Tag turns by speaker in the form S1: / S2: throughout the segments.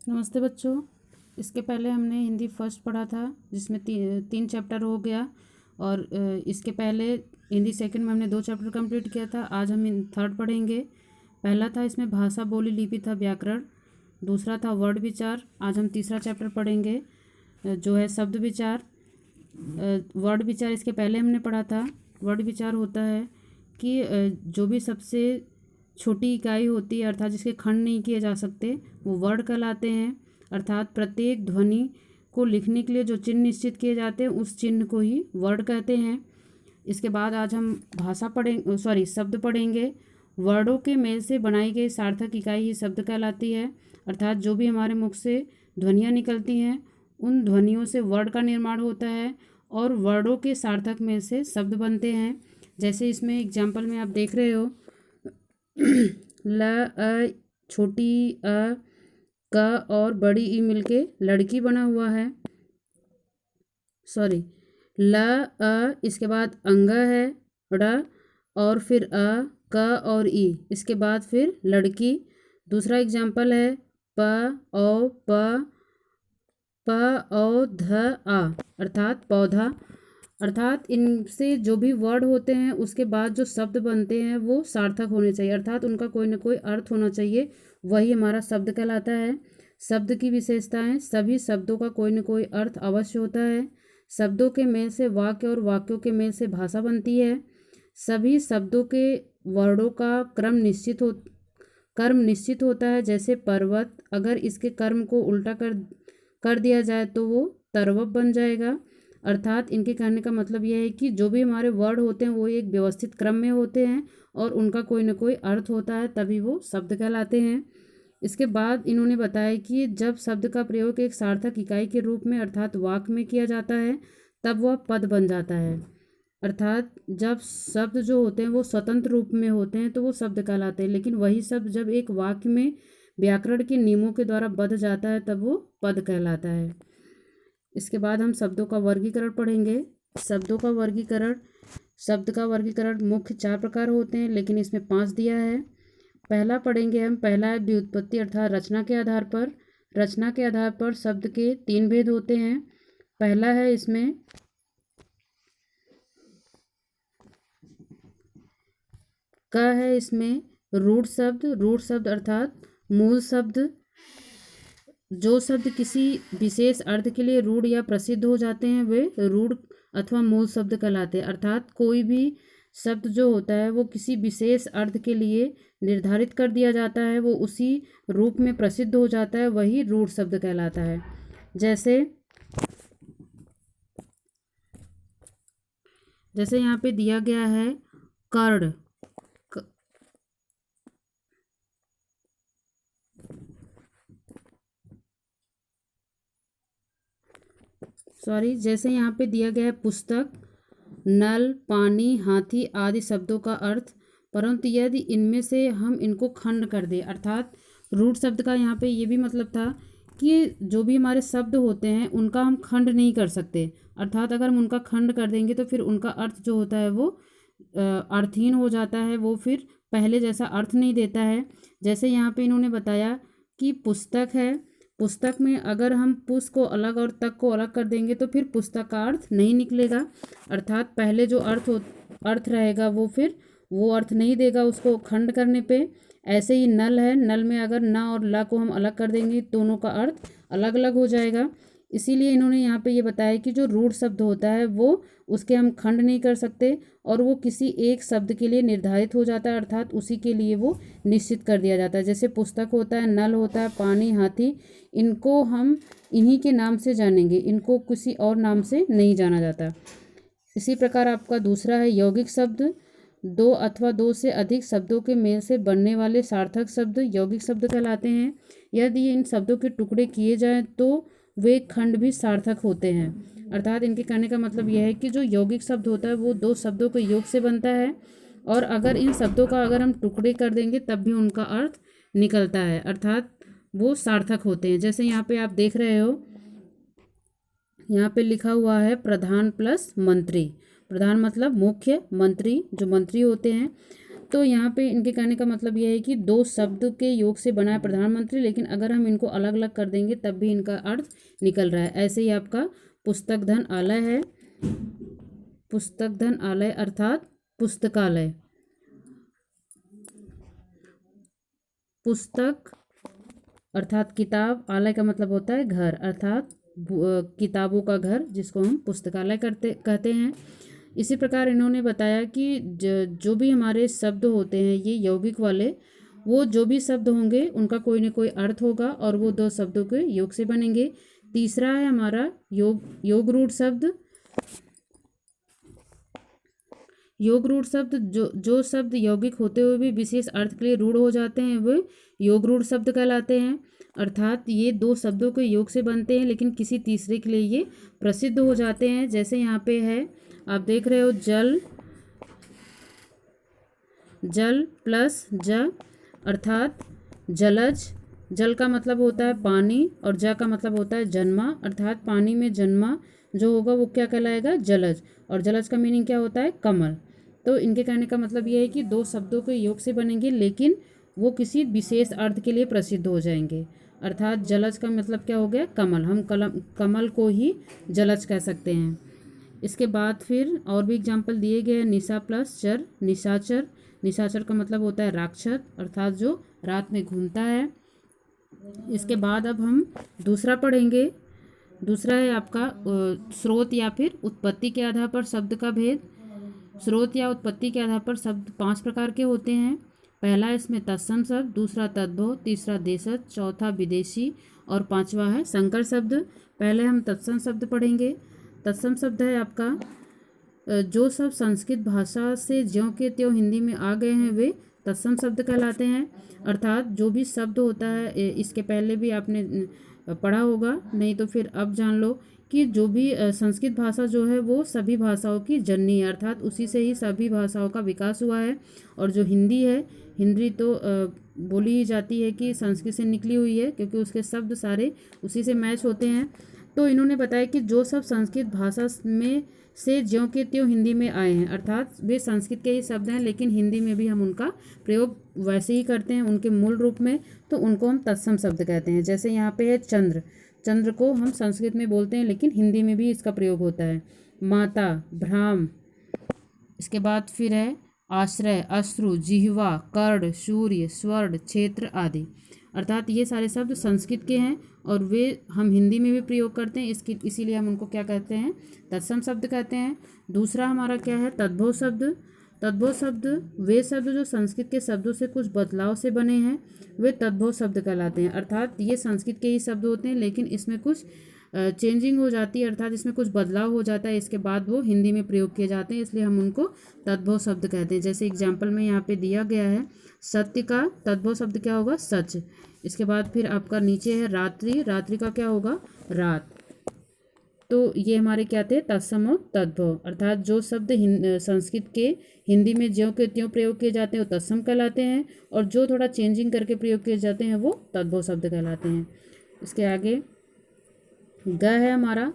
S1: नमस्ते बच्चों। इसके पहले हमने हिंदी फर्स्ट पढ़ा था जिसमें तीन चैप्टर हो गया। और इसके पहले हिंदी सेकंड में हमने 2 चैप्टर कंप्लीट किया था। आज हम थर्ड पढ़ेंगे। पहला था इसमें भाषा, बोली, लिपि था व्याकरण। दूसरा था वर्ड विचार। आज हम तीसरा चैप्टर पढ़ेंगे जो है शब्द विचार। वर्ड विचार इसके पहले हमने पढ़ा था। वर्ड विचार होता है कि जो भी सबसे छोटी इकाई होती है अर्थात जिसके खंड नहीं किए जा सकते वो वर्ड कहलाते हैं। अर्थात प्रत्येक ध्वनि को लिखने के लिए जो चिन्ह निश्चित किए जाते हैं उस चिन्ह को ही वर्ड कहते हैं। इसके बाद आज हम शब्द पढ़ेंगे। वर्डों के मेल से बनाई गई सार्थक इकाई ही शब्द कहलाती है। अर्थात जो भी हमारे मुख से ध्वनियाँ निकलती हैं उन ध्वनियों से वर्ड का निर्माण होता है और वर्डों के सार्थक मेल से शब्द बनते हैं। जैसे इसमें एग्जाम्पल में आप देख रहे हो ल, अ, छोटी अ, क और बड़ी ई मिलके लड़की बना हुआ है। ल, अ, इसके बाद अंग है ड़ और फिर अ, क और ई, इसके बाद फिर लड़की। दूसरा एग्जाम्पल है प औ ध आ अर्थात पौधा। अर्थात इनसे जो भी वर्ड होते हैं उसके बाद जो शब्द बनते हैं वो सार्थक होने चाहिए, अर्थात उनका कोई ना कोई अर्थ होना चाहिए, वही हमारा शब्द कहलाता है। शब्द की विशेषताएं: सभी शब्दों का कोई ना कोई अर्थ अवश्य होता है। शब्दों के मेल से वाक्य और वाक्यों के मेल से भाषा बनती है। सभी शब्दों के वर्णों का कर्म निश्चित होता है। जैसे पर्वत, अगर इसके कर्म को उल्टा कर दिया जाए तो वो तरवब बन जाएगा। अर्थात इनके कहने का मतलब यह है कि जो भी हमारे वर्ड होते हैं वो एक व्यवस्थित क्रम में होते हैं और उनका कोई ना कोई अर्थ होता है, तभी वो शब्द कहलाते हैं। इसके बाद इन्होंने बताया कि जब शब्द का प्रयोग एक सार्थक इकाई के रूप में अर्थात वाक्य में किया जाता है तब वह पद बन जाता है। अर्थात जब शब्द जो होते हैं वो स्वतंत्र रूप में होते हैं तो वो शब्द कहलाते हैं, लेकिन वही शब्द जब एक वाक्य में व्याकरण के नियमों के द्वारा बंध जाता है तब वो पद कहलाता है। इसके बाद हम शब्दों का वर्गीकरण पढ़ेंगे। शब्द का वर्गीकरण मुख्य 4 प्रकार होते हैं, लेकिन इसमें 5 दिया है। पहला पढ़ेंगे हम। पहला है व्युत्पत्ति अर्थात रचना के आधार पर शब्द के 3 भेद होते हैं। पहला है इसमें रूढ़ शब्द अर्थात मूल शब्द। जो शब्द किसी विशेष अर्थ के लिए रूढ़ या प्रसिद्ध हो जाते हैं वे रूढ़ अथवा मूल शब्द कहलाते हैं। अर्थात कोई भी शब्द जो होता है वो किसी विशेष अर्थ के लिए निर्धारित कर दिया जाता है, वो उसी रूप में प्रसिद्ध हो जाता है, वही रूढ़ शब्द कहलाता है। जैसे यहाँ पे दिया गया है कर्ण। जैसे यहाँ पे दिया गया है पुस्तक, नल, पानी, हाथी आदि शब्दों का अर्थ, परंतु यदि इनमें से हम इनको खंड कर दें, अर्थात रूढ़ शब्द का यहाँ पे ये भी मतलब था कि जो भी हमारे शब्द होते हैं उनका हम खंड नहीं कर सकते। अर्थात अगर हम उनका खंड कर देंगे तो फिर उनका अर्थ जो होता है वो अर्थहीन हो जाता है, वो फिर पहले जैसा अर्थ नहीं देता है। जैसे यहाँ पे इन्होंने बताया कि पुस्तक है, पुस्तक में अगर हम पुस को अलग और तक को अलग कर देंगे तो फिर पुस्तक का अर्थ नहीं निकलेगा, अर्थात पहले जो अर्थ रहेगा वो फिर वो अर्थ नहीं देगा उसको खंड करने पे। ऐसे ही नल है, नल में अगर न और ला को हम अलग कर देंगे दोनों का अर्थ अलग अलग हो जाएगा। इसीलिए इन्होंने यहाँ पे ये बताया कि जो रूढ़ शब्द होता है वो उसके हम खंड नहीं कर सकते और वो किसी एक शब्द के लिए निर्धारित हो जाता है, अर्थात उसी के लिए वो निश्चित कर दिया जाता है। जैसे पुस्तक होता है, नल होता है, पानी, हाथी, इनको हम इन्हीं के नाम से जानेंगे, इनको किसी और नाम से नहीं जाना जाता। इसी प्रकार आपका दूसरा है यौगिक शब्द। 2 अथवा 2 से अधिक शब्दों के मेल से बनने वाले सार्थक शब्द यौगिक शब्द कहलाते हैं। यदि इन शब्दों के टुकड़े किए जाएं तो वे खंड भी सार्थक होते हैं। अर्थात इनके कहने का मतलब यह है कि जो यौगिक शब्द होता है वो 2 शब्दों के योग से बनता है और अगर इन शब्दों का अगर हम टुकड़े कर देंगे तब भी उनका अर्थ निकलता है, अर्थात वो सार्थक होते हैं। जैसे यहाँ पे आप देख रहे हो, यहाँ पे लिखा हुआ है प्रधान प्लस मंत्री। प्रधान मतलब मुख्य, मंत्री जो मंत्री होते हैं। तो यहाँ पे इनके कहने का मतलब यह है कि दो शब्द के योग से बना है प्रधानमंत्री, लेकिन अगर हम इनको अलग अलग कर देंगे तब भी इनका अर्थ निकल रहा है। ऐसे ही आपका पुस्तक धन आलय है, पुस्तक धन आलय अर्थात पुस्तकालय, पुस्तक अर्थात किताब, आलय का मतलब होता है घर अर्थात किताबों का घर, जिसको हम पुस्तकालय कहते हैं। इसी प्रकार इन्होंने बताया कि जो भी हमारे शब्द होते हैं ये यौगिक वाले, वो जो भी शब्द होंगे उनका कोई ना कोई अर्थ होगा और वो दो शब्दों के योग से बनेंगे। तीसरा है हमारा योग रूढ़ शब्द। योग रूढ़ शब्द, जो शब्द यौगिक होते हुए भी विशेष अर्थ के लिए रूढ़ हो जाते हैं वे योग रूढ़ शब्द कहलाते हैं। अर्थात ये दो शब्दों के योग से बनते हैं लेकिन किसी तीसरे के लिए ये प्रसिद्ध हो जाते हैं। जैसे यहाँ पे है, आप देख रहे हो, जल, जल प्लस ज अर्थात जलज। जल का मतलब होता है पानी और ज का मतलब होता है जन्मा, अर्थात पानी में जन्मा जो होगा वो क्या कहलाएगा, जलज। और जलज का मीनिंग क्या होता है, कमल। तो इनके कहने का मतलब ये है कि दो शब्दों के योग से बनेंगे लेकिन वो किसी विशेष अर्थ के लिए प्रसिद्ध हो जाएंगे। अर्थात जलज का मतलब क्या हो गया, कमल। हम कमल को ही जलज कह सकते हैं। इसके बाद फिर और भी एग्जाम्पल दिए गए हैं, निशा प्लस चर, निशाचर। निशाचर का मतलब होता है राक्षस अर्थात जो रात में घूमता है। इसके बाद अब हम दूसरा पढ़ेंगे। दूसरा है आपका स्रोत या फिर उत्पत्ति के आधार पर शब्द का भेद। स्रोत या उत्पत्ति के आधार पर शब्द 5 प्रकार के होते हैं। पहला इसमें तत्सम शब्द, दूसरा तद्भव, तीसरा देशज, चौथा विदेशी और पांचवा है संकर शब्द। पहले हम तत्सम शब्द पढ़ेंगे। तत्सम शब्द है आपका जो सब संस्कृत भाषा से ज्यों के त्यों हिंदी में आ गए हैं वे तत्सम शब्द कहलाते हैं। अर्थात जो भी शब्द होता है, इसके पहले भी आपने पढ़ा होगा, नहीं तो फिर अब जान लो कि जो भी संस्कृत भाषा जो है वो सभी भाषाओं की जननी है, अर्थात उसी से ही सभी भाषाओं का विकास हुआ है। और जो हिंदी है, हिंदी तो बोली ही जाती है कि संस्कृत से निकली हुई है क्योंकि उसके शब्द सारे उसी से मैच होते हैं। तो इन्होंने बताया कि जो सब संस्कृत भाषा में से ज्यों के त्यों हिंदी में आए हैं, अर्थात वे संस्कृत के ही शब्द हैं लेकिन हिंदी में भी हम उनका प्रयोग वैसे ही करते हैं उनके मूल रूप में, तो उनको हम तत्सम शब्द कहते हैं। जैसे यहाँ पे है चंद्र, चंद्र को हम संस्कृत में बोलते हैं लेकिन हिंदी में भी इसका प्रयोग होता है। माता, भ्राम। इसके बाद फिर है आश्रय, अश्रु, जिह्वा, कर्ण, सूर्य, स्वर्ण, क्षेत्र आदि। अर्थात ये सारे शब्द संस्कृत के हैं और वे हम हिंदी में भी प्रयोग करते हैं, इसीलिए हम उनको क्या कहते हैं, तत्सम शब्द कहते हैं। दूसरा हमारा क्या है, तद्भव शब्द। तद्भव शब्द वे शब्द जो संस्कृत के शब्दों से कुछ बदलाव से बने हैं वे तद्भव शब्द कहलाते हैं। अर्थात ये संस्कृत के ही शब्द होते हैं लेकिन इसमें कुछ चेंजिंग हो जाती है, अर्थात इसमें कुछ बदलाव हो जाता है, इसके बाद वो हिंदी में प्रयोग किए जाते हैं, इसलिए हम उनको तद्भव शब्द कहते हैं। जैसे एग्जाम्पल में यहाँ पे दिया गया है, सत्य का तद्भव शब्द क्या होगा, सच। इसके बाद फिर आपका नीचे है रात्रि, रात्रि का क्या होगा, रात। तो ये हमारे क्या थे, तत्सम और तद्भव। अर्थात जो शब्द संस्कृत के हिंदी में ज्यों के त्यों प्रयोग किए जाते हैं वो तत्सम कहलाते हैं और जो थोड़ा चेंजिंग करके प्रयोग किए जाते हैं वो तद्भव शब्द कहलाते हैं। इसके आगे ग है हमारा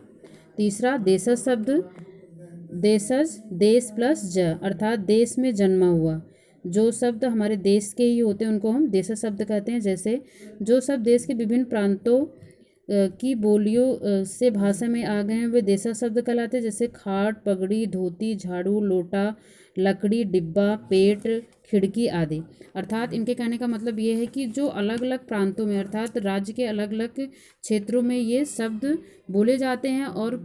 S1: तीसरा, देशज शब्द। देशज, देश प्लस ज अर्थात देश में जन्मा हुआ। जो शब्द हमारे देश के ही होते हैं उनको हम देशज शब्द कहते हैं। जैसे जो शब्द देश के विभिन्न प्रांतों की बोलियों से भाषा में आ गए हैं वे देशज शब्द कहलाते हैं। जैसे खाट, पगड़ी, धोती, झाड़ू, लोटा, लकड़ी, डिब्बा, पेट, खिड़की आदि। अर्थात इनके कहने का मतलब ये है कि जो अलग अलग प्रांतों में अर्थात राज्य के अलग अलग क्षेत्रों में ये शब्द बोले जाते हैं और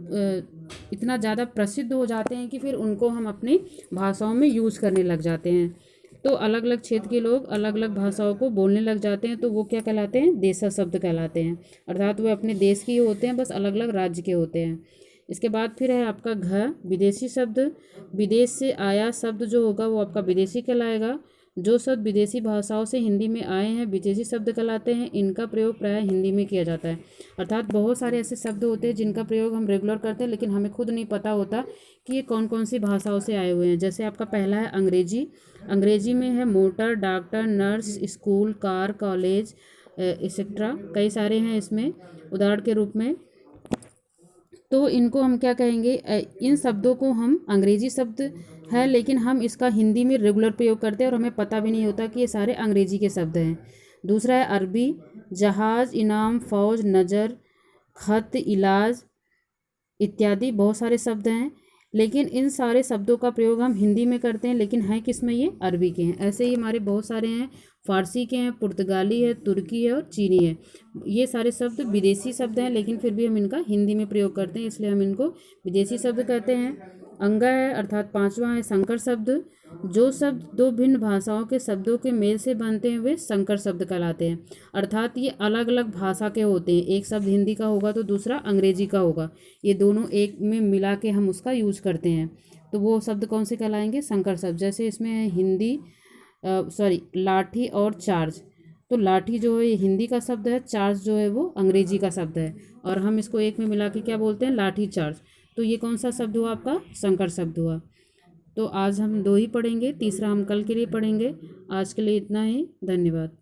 S1: इतना ज़्यादा प्रसिद्ध हो जाते हैं कि फिर उनको हम अपनी भाषाओं में यूज़ करने लग जाते हैं। तो अलग अलग क्षेत्र के लोग अलग अलग भाषाओं को बोलने लग जाते हैं तो वो क्या कहलाते हैं, देशज शब्द कहलाते हैं। अर्थात वो अपने देश के ही होते हैं, बस अलग अलग राज्य के होते हैं। इसके बाद फिर है आपका घ, विदेशी शब्द। विदेश से आया शब्द जो होगा वो आपका विदेशी कहलाएगा। जो शब्द विदेशी भाषाओं से हिंदी में आए हैं विदेशी शब्द कहलाते हैं। इनका प्रयोग प्रायः हिंदी में किया जाता है। अर्थात बहुत सारे ऐसे शब्द होते हैं जिनका प्रयोग हम रेगुलर करते हैं लेकिन हमें खुद नहीं पता होता कि ये कौन कौन सी भाषाओं से आए हुए हैं। जैसे आपका पहला है अंग्रेजी। अंग्रेजी में है motor, doctor, nurse, school, car, college etcetera, कई सारे हैं इसमें उदाहरण के रूप में। तो इनको हम क्या कहेंगे, इन शब्दों को हम अंग्रेजी शब्द है, लेकिन हम इसका हिंदी में रेगुलर प्रयोग करते हैं और हमें पता भी नहीं होता कि ये सारे अंग्रेजी के शब्द हैं। दूसरा है अरबी, जहाज, इनाम, फौज, नज़र, खत, इलाज इत्यादि बहुत सारे शब्द हैं, लेकिन इन सारे शब्दों का प्रयोग हम हिंदी में करते हैं, लेकिन हैं किस में, ये अरबी के हैं। ऐसे ही हमारे बहुत सारे हैं, फारसी के हैं, पुर्तगाली है, तुर्की है और चीनी है। ये सारे शब्द विदेशी शब्द हैं, लेकिन फिर भी हम इनका हिंदी में प्रयोग करते हैं, इसलिए हम इनको विदेशी शब्द कहते हैं। अंगा है अर्थात पांचवा है संकर शब्द। जो शब्द दो भिन्न भाषाओं के शब्दों के मेल से बनते हैं वे संकर शब्द कहलाते हैं। अर्थात ये अलग अलग भाषा के होते हैं, एक शब्द हिंदी का होगा तो दूसरा अंग्रेजी का होगा, ये दोनों एक में मिला के हम उसका यूज करते हैं, तो वो शब्द कौन से कहलाएंगे, संकर शब्द। जैसे इसमें है हिंदी लाठी और चार्ज। तो लाठी जो है ये हिंदी का शब्द है, चार्ज जो है वो अंग्रेजी का शब्द है, और हम इसको एक में मिला के क्या बोलते हैं, लाठी चार्ज। तो ये कौन सा शब्द हुआ, आपका संकर शब्द हुआ। तो आज हम दो ही पढ़ेंगे, तीसरा हम कल के लिए पढ़ेंगे। आज के लिए इतना ही, धन्यवाद।